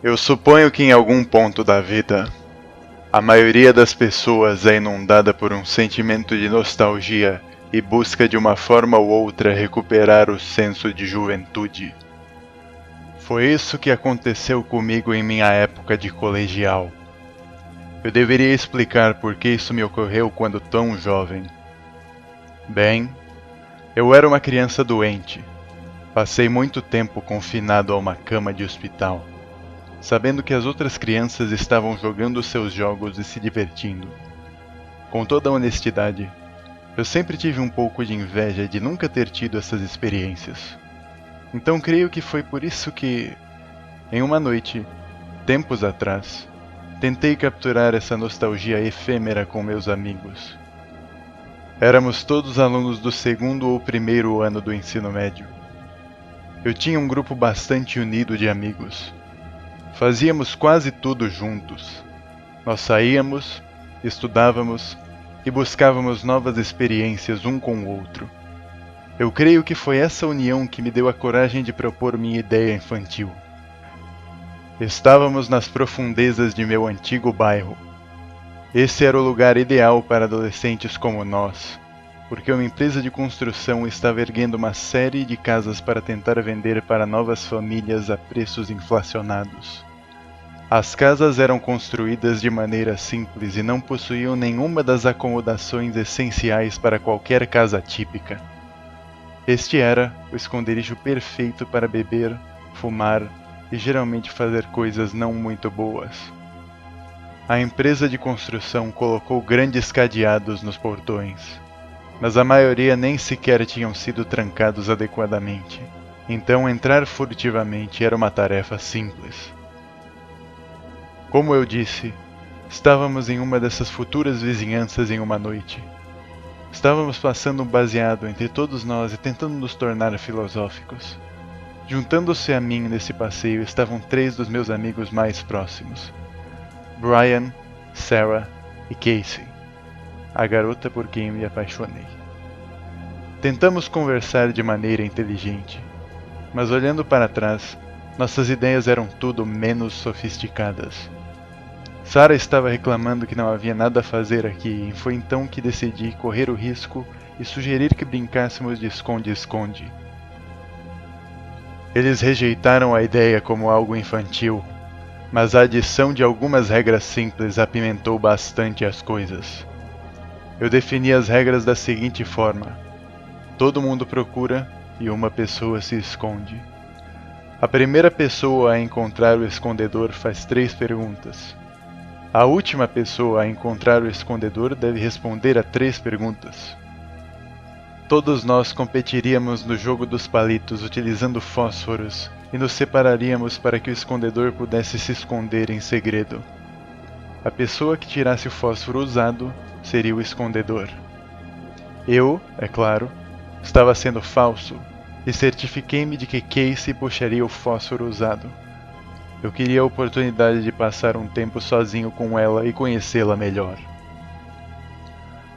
Eu suponho que em algum ponto da vida, a maioria das pessoas é inundada por um sentimento de nostalgia e busca de uma forma ou outra recuperar o senso de juventude. Foi isso que aconteceu comigo em minha época de colegial. Eu deveria explicar por que isso me ocorreu quando tão jovem. Bem, eu era uma criança doente. Passei muito tempo confinado a uma cama de hospital, sabendo que as outras crianças estavam jogando seus jogos e se divertindo. Com toda a honestidade, eu sempre tive um pouco de inveja de nunca ter tido essas experiências. Então creio que foi por isso que, em uma noite, tempos atrás, tentei capturar essa nostalgia efêmera com meus amigos. Éramos todos alunos do segundo ou primeiro ano do ensino médio. Eu tinha um grupo bastante unido de amigos. Fazíamos quase tudo juntos. Nós saíamos, estudávamos e buscávamos novas experiências um com o outro. Eu creio que foi essa união que me deu a coragem de propor minha ideia infantil. Estávamos nas profundezas de meu antigo bairro. Esse era o lugar ideal para adolescentes como nós, porque uma empresa de construção estava erguendo uma série de casas para tentar vender para novas famílias a preços inflacionados. As casas eram construídas de maneira simples e não possuíam nenhuma das acomodações essenciais para qualquer casa típica. Este era o esconderijo perfeito para beber, fumar e geralmente fazer coisas não muito boas. A empresa de construção colocou grandes cadeados nos portões, mas a maioria nem sequer tinham sido trancados adequadamente, então entrar furtivamente era uma tarefa simples. Como eu disse, estávamos em uma dessas futuras vizinhanças em uma noite. Estávamos passando um baseado entre todos nós e tentando nos tornar filosóficos. Juntando-se a mim nesse passeio estavam 3 dos meus amigos mais próximos: Brian, Sarah e Casey, a garota por quem me apaixonei. Tentamos conversar de maneira inteligente, mas olhando para trás, nossas ideias eram tudo menos sofisticadas. Sarah estava reclamando que não havia nada a fazer aqui e foi então que decidi correr o risco e sugerir que brincássemos de esconde-esconde. Eles rejeitaram a ideia como algo infantil, mas a adição de algumas regras simples apimentou bastante as coisas. Eu defini as regras da seguinte forma: todo mundo procura e uma pessoa se esconde. A primeira pessoa a encontrar o escondedor faz 3 perguntas. A última pessoa a encontrar o escondedor deve responder a 3 perguntas. Todos nós competiríamos no jogo dos palitos utilizando fósforos e nos separaríamos para que o escondedor pudesse se esconder em segredo. A pessoa que tirasse o fósforo usado seria o escondedor. Eu, é claro, estava sendo falso e certifiquei-me de que Casey puxaria o fósforo usado. Eu queria a oportunidade de passar um tempo sozinho com ela e conhecê-la melhor.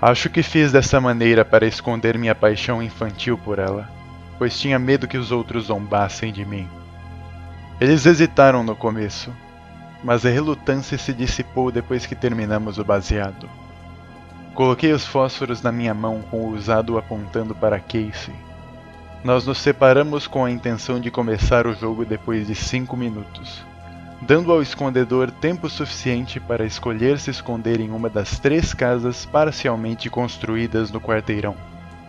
Acho que fiz dessa maneira para esconder minha paixão infantil por ela, pois tinha medo que os outros zombassem de mim. Eles hesitaram no começo, mas a relutância se dissipou depois que terminamos o baseado. Coloquei os fósforos na minha mão com o usado apontando para Casey. Nós nos separamos com a intenção de começar o jogo depois de 5 minutos, dando ao escondedor tempo suficiente para escolher se esconder em uma das 3 casas parcialmente construídas no quarteirão.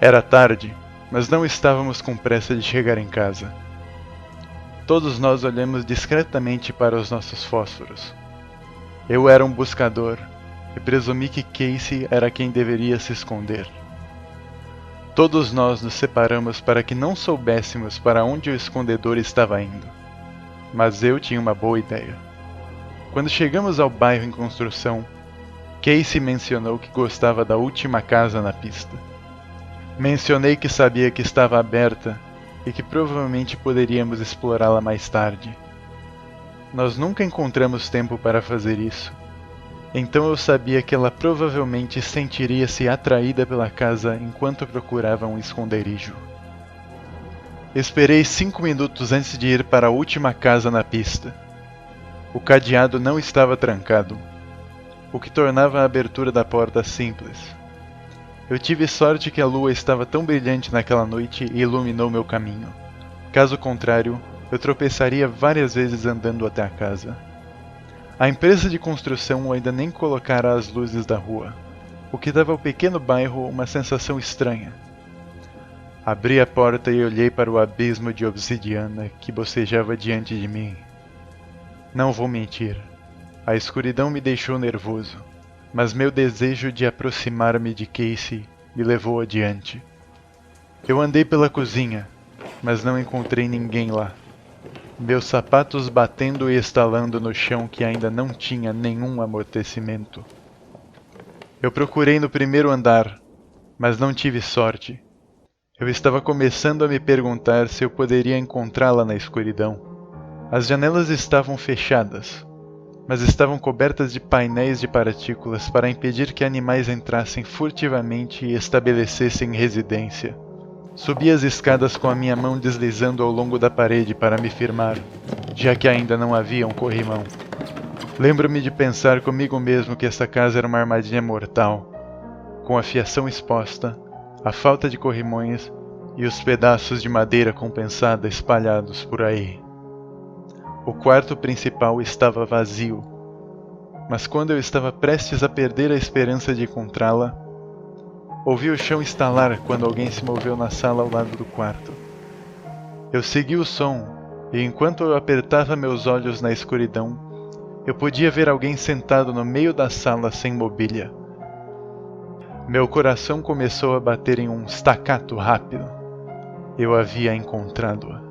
Era tarde, mas não estávamos com pressa de chegar em casa. Todos nós olhamos discretamente para os nossos fósforos. Eu era um buscador e presumi que Casey era quem deveria se esconder. Todos nós nos separamos para que não soubéssemos para onde o escondedor estava indo. Mas eu tinha uma boa ideia. Quando chegamos ao bairro em construção, Casey mencionou que gostava da última casa na pista. Mencionei que sabia que estava aberta e que provavelmente poderíamos explorá-la mais tarde. Nós nunca encontramos tempo para fazer isso, então eu sabia que ela provavelmente sentiria-se atraída pela casa enquanto procurava um esconderijo. Esperei 5 minutos antes de ir para a última casa na pista. O cadeado não estava trancado, o que tornava a abertura da porta simples. Eu tive sorte que a lua estava tão brilhante naquela noite e iluminou meu caminho. Caso contrário, eu tropeçaria várias vezes andando até a casa. A empresa de construção ainda nem colocara as luzes da rua, o que dava ao pequeno bairro uma sensação estranha. Abri a porta e olhei para o abismo de obsidiana que bocejava diante de mim. Não vou mentir, a escuridão me deixou nervoso, mas meu desejo de aproximar-me de Casey me levou adiante. Eu andei pela cozinha, mas não encontrei ninguém lá. Meus sapatos batendo e estalando no chão que ainda não tinha nenhum amortecimento. Eu procurei no primeiro andar, mas não tive sorte. Eu estava começando a me perguntar se eu poderia encontrá-la na escuridão. As janelas estavam fechadas, mas estavam cobertas de painéis de partículas para impedir que animais entrassem furtivamente e estabelecessem residência. Subi as escadas com a minha mão deslizando ao longo da parede para me firmar, já que ainda não havia um corrimão. Lembro-me de pensar comigo mesmo que essa casa era uma armadilha mortal, com a fiação exposta, a falta de corrimões e os pedaços de madeira compensada espalhados por aí. O quarto principal estava vazio, mas quando eu estava prestes a perder a esperança de encontrá-la, ouvi o chão estalar quando alguém se moveu na sala ao lado do quarto. Eu segui o som e enquanto eu apertava meus olhos na escuridão, eu podia ver alguém sentado no meio da sala sem mobília. Meu coração começou a bater em um staccato rápido. Eu havia encontrado-a.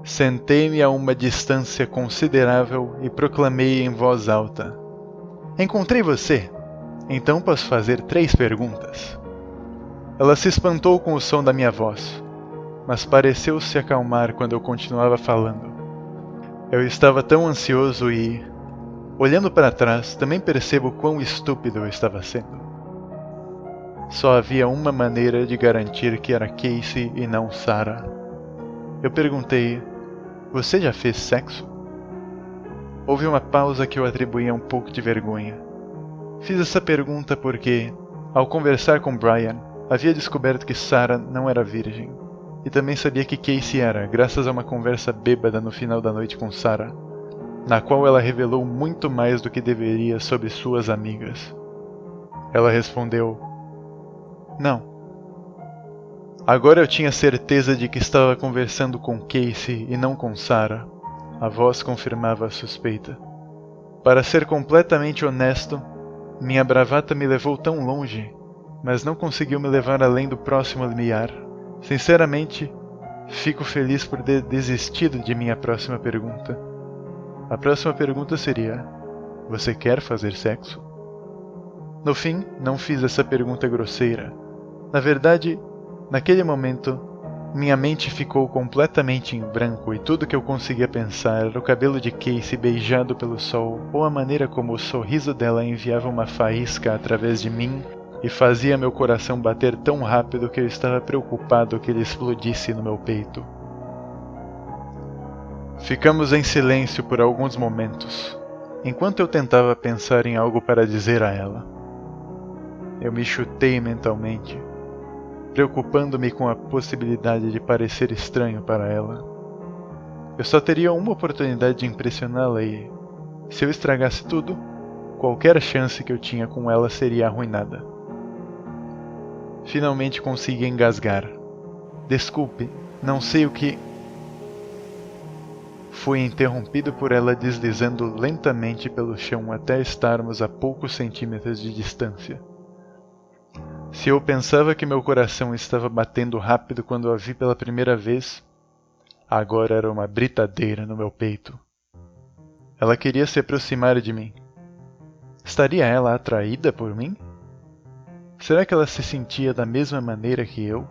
Sentei-me a uma distância considerável e proclamei em voz alta: "Encontrei você! Então posso fazer 3 perguntas." Ela se espantou com o som da minha voz, mas pareceu se acalmar quando eu continuava falando. Eu estava tão ansioso e, olhando para trás, também percebo quão estúpido eu estava sendo. Só havia uma maneira de garantir que era Casey e não Sarah. Eu perguntei: "Você já fez sexo?" Houve uma pausa que eu atribuía a um pouco de vergonha. Fiz essa pergunta porque, ao conversar com Brian, havia descoberto que Sarah não era virgem, e também sabia que Casey era, graças a uma conversa bêbada no final da noite com Sarah, na qual ela revelou muito mais do que deveria sobre suas amigas. Ela respondeu: "Não." Agora eu tinha certeza de que estava conversando com Casey e não com Sarah. A voz confirmava a suspeita. Para ser completamente honesto, minha bravata me levou tão longe, mas não conseguiu me levar além do próximo limiar. Sinceramente, fico feliz por ter desistido de minha próxima pergunta. A próxima pergunta seria: "Você quer fazer sexo?" No fim, não fiz essa pergunta grosseira. Na verdade, naquele momento, minha mente ficou completamente em branco e tudo que eu conseguia pensar era o cabelo de Casey beijado pelo sol ou a maneira como o sorriso dela enviava uma faísca através de mim e fazia meu coração bater tão rápido que eu estava preocupado que ele explodisse no meu peito. Ficamos em silêncio por alguns momentos, enquanto eu tentava pensar em algo para dizer a ela. Eu me chutei mentalmente, preocupando-me com a possibilidade de parecer estranho para ela. Eu só teria uma oportunidade de impressioná-la e, se eu estragasse tudo, qualquer chance que eu tinha com ela seria arruinada. Finalmente consegui engasgar. "Desculpe, não sei o que..." Fui interrompido por ela deslizando lentamente pelo chão até estarmos a poucos centímetros de distância. Se eu pensava que meu coração estava batendo rápido quando a vi pela primeira vez, agora era uma britadeira no meu peito. Ela queria se aproximar de mim. Estaria ela atraída por mim? Será que ela se sentia da mesma maneira que eu?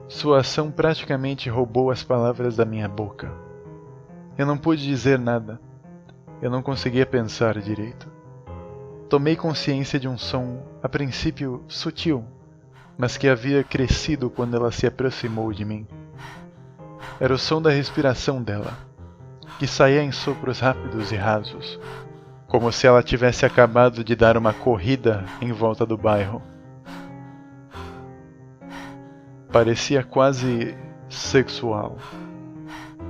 Sua ação praticamente roubou as palavras da minha boca. Eu não pude dizer nada. Eu não conseguia pensar direito. Tomei consciência de um som, a princípio sutil, mas que havia crescido quando ela se aproximou de mim. Era o som da respiração dela. que saía em sopros rápidos e rasos, como se ela tivesse acabado de dar uma corrida em volta do bairro. Parecia quase sexual.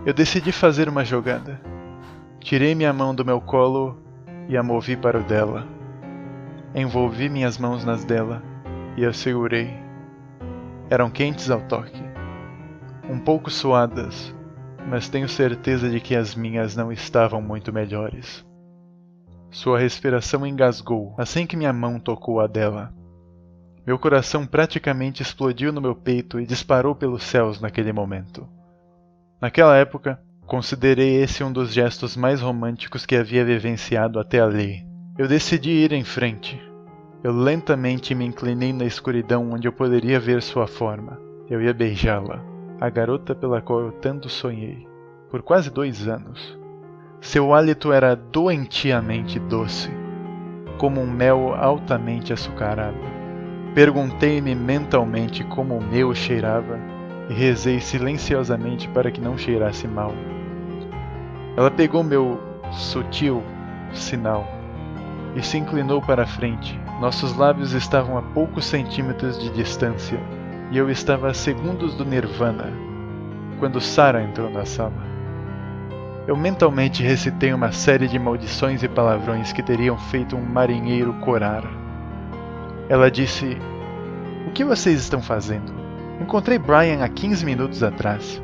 Eu decidi fazer uma jogada. Tirei minha mão do meu colo e a movi para o dela. Envolvi minhas mãos nas dela e a segurei. Eram quentes ao toque, um pouco suadas, mas tenho certeza de que as minhas não estavam muito melhores. Sua respiração engasgou assim que minha mão tocou a dela. Meu coração praticamente explodiu no meu peito e disparou pelos céus naquele momento. Naquela época, considerei esse um dos gestos mais românticos que havia vivenciado até ali. Eu decidi ir em frente. Eu lentamente me inclinei na escuridão onde eu poderia ver sua forma. Eu ia beijá-la, a garota pela qual eu tanto sonhei, por quase 2 anos. Seu hálito era doentiamente doce, como um mel altamente açucarado. Perguntei-me mentalmente como o meu cheirava e rezei silenciosamente para que não cheirasse mal. Ela pegou meu sutil sinal e se inclinou para a frente. Nossos lábios estavam a poucos centímetros de distância e eu estava a segundos do nirvana quando Sarah entrou na sala. Eu mentalmente recitei uma série de maldições e palavrões que teriam feito um marinheiro corar. Ela disse: "O que vocês estão fazendo? Encontrei Brian há 15 minutos atrás."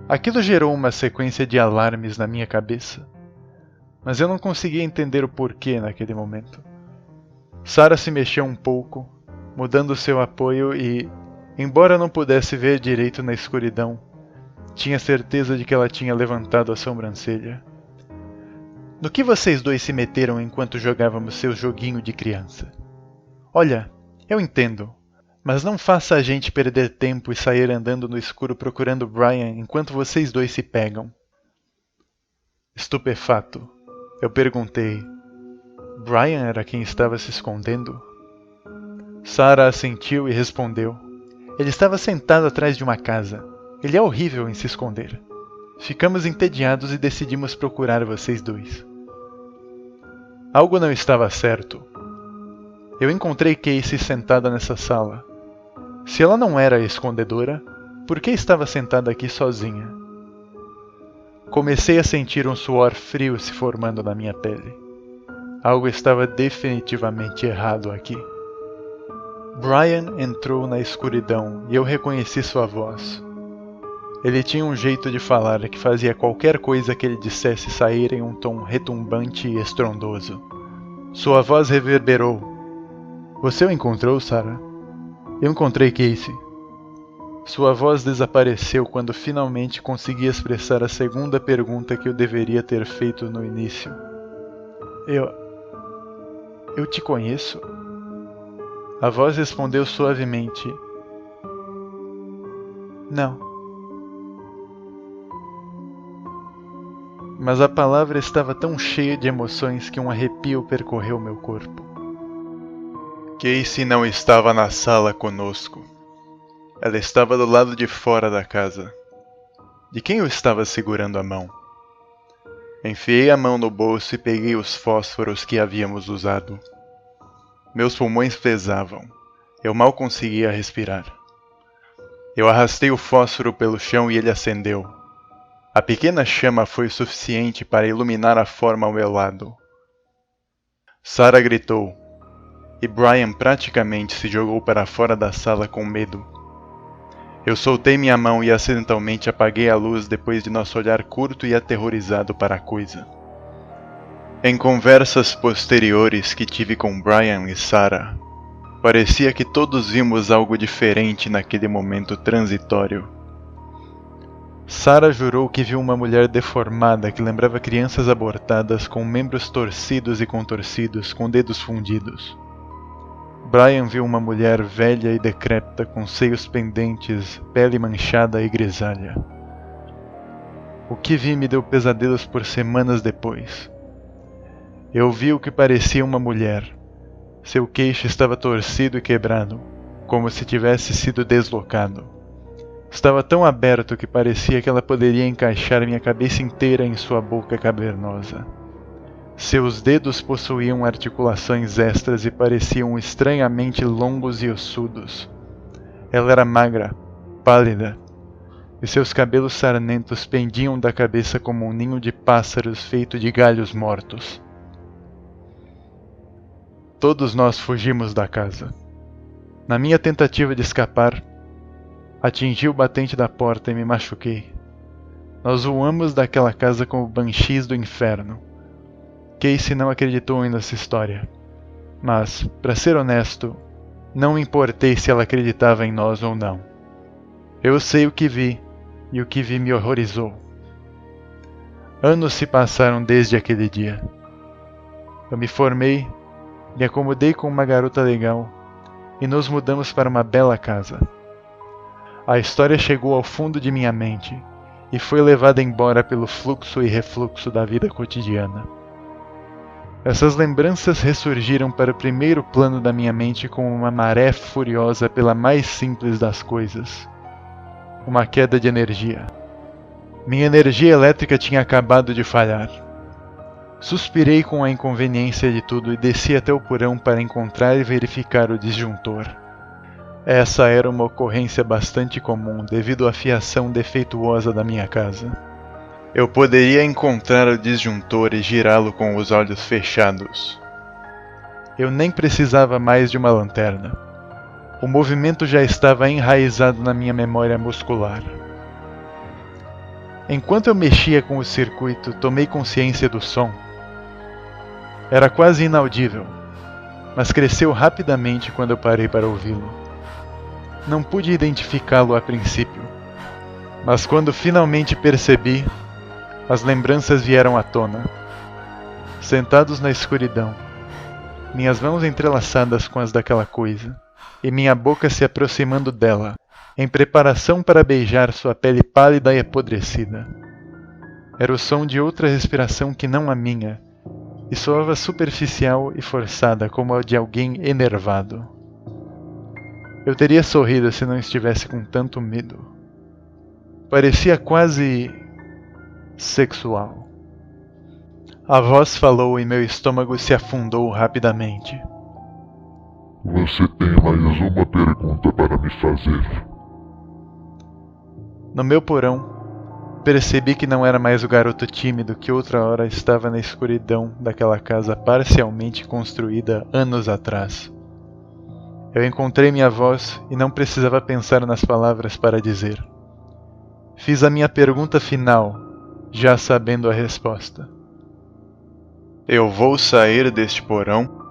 Aquilo gerou uma sequência de alarmes na minha cabeça, mas eu não conseguia entender o porquê naquele momento. Sarah se mexeu um pouco, mudando seu apoio e, embora não pudesse ver direito na escuridão, tinha certeza de que ela tinha levantado a sobrancelha. "No que vocês dois se meteram enquanto jogávamos seu joguinho de criança? Olha, eu entendo, mas não faça a gente perder tempo e sair andando no escuro procurando Brian enquanto vocês dois se pegam." Estupefato, eu perguntei: "Brian era quem estava se escondendo?" Sarah assentiu e respondeu: "Ele estava sentado atrás de uma casa. Ele é horrível em se esconder. Ficamos entediados e decidimos procurar vocês dois." Algo não estava certo. Eu encontrei Casey sentada nessa sala. Se ela não era escondedora, por que estava sentada aqui sozinha? Comecei a sentir um suor frio se formando na minha pele. Algo estava definitivamente errado aqui. Brian entrou na escuridão e eu reconheci sua voz. Ele tinha um jeito de falar que fazia qualquer coisa que ele dissesse sair em um tom retumbante e estrondoso. Sua voz reverberou: "Você o encontrou, Sarah?" "Eu encontrei Casey." Sua voz desapareceu quando finalmente consegui expressar a segunda pergunta que eu deveria ter feito no início. Eu te conheço?" A voz respondeu suavemente: "Não." Mas a palavra estava tão cheia de emoções que um arrepio percorreu meu corpo. Casey não estava na sala conosco. Ela estava do lado de fora da casa. De quem eu estava segurando a mão? Enfiei a mão no bolso e peguei os fósforos que havíamos usado. Meus pulmões pesavam. Eu mal conseguia respirar. Eu arrastei o fósforo pelo chão e ele acendeu. A pequena chama foi suficiente para iluminar a forma ao meu lado. Sarah gritou, e Brian praticamente se jogou para fora da sala com medo. Eu soltei minha mão e acidentalmente apaguei a luz depois de nosso olhar curto e aterrorizado para a coisa. Em conversas posteriores que tive com Brian e Sarah, parecia que todos vimos algo diferente naquele momento transitório. Sarah jurou que viu uma mulher deformada que lembrava crianças abortadas com membros torcidos e contorcidos, com dedos fundidos. Brian viu uma mulher velha e decrépita com seios pendentes, pele manchada e grisalha. O que vi me deu pesadelos por semanas depois. Eu vi o que parecia uma mulher. Seu queixo estava torcido e quebrado, como se tivesse sido deslocado. Estava tão aberto que parecia que ela poderia encaixar minha cabeça inteira em sua boca cavernosa. Seus dedos possuíam articulações extras e pareciam estranhamente longos e ossudos. Ela era magra, pálida, e seus cabelos sarmentos pendiam da cabeça como um ninho de pássaros feito de galhos mortos. Todos nós fugimos da casa. Na minha tentativa de escapar, atingi o batente da porta e me machuquei. Nós voamos daquela casa como banshees do inferno. Casey não acreditou em nossa história. Mas, para ser honesto, não me importei se ela acreditava em nós ou não. Eu sei o que vi, e o que vi me horrorizou. Anos se passaram desde aquele dia. Eu me formei, me acomodei com uma garota legal, e nos mudamos para uma bela casa. A história chegou ao fundo de minha mente, e foi levada embora pelo fluxo e refluxo da vida cotidiana. Essas lembranças ressurgiram para o primeiro plano da minha mente como uma maré furiosa pela mais simples das coisas. Uma queda de energia. Minha energia elétrica tinha acabado de falhar. Suspirei com a inconveniência de tudo e desci até o porão para encontrar e verificar o disjuntor. Essa era uma ocorrência bastante comum devido à fiação defeituosa da minha casa. Eu poderia encontrar o disjuntor e girá-lo com os olhos fechados. Eu nem precisava mais de uma lanterna. O movimento já estava enraizado na minha memória muscular. Enquanto eu mexia com o circuito, tomei consciência do som. Era quase inaudível, mas cresceu rapidamente quando eu parei para ouvi-lo. Não pude identificá-lo a princípio, mas quando finalmente percebi, as lembranças vieram à tona. Sentados na escuridão, minhas mãos entrelaçadas com as daquela coisa, e minha boca se aproximando dela, em preparação para beijar sua pele pálida e apodrecida. Era o som de outra respiração que não a minha, e soava superficial e forçada como a de alguém enervado. Eu teria sorrido se não estivesse com tanto medo. Parecia quase sexual. A voz falou e meu estômago se afundou rapidamente. Você tem mais uma pergunta para me fazer. No meu porão, percebi que não era mais o garoto tímido que outra hora estava na escuridão daquela casa parcialmente construída anos atrás. Eu encontrei minha voz e não precisava pensar nas palavras para dizer. Fiz a minha pergunta final, já sabendo a resposta. Eu vou sair deste porão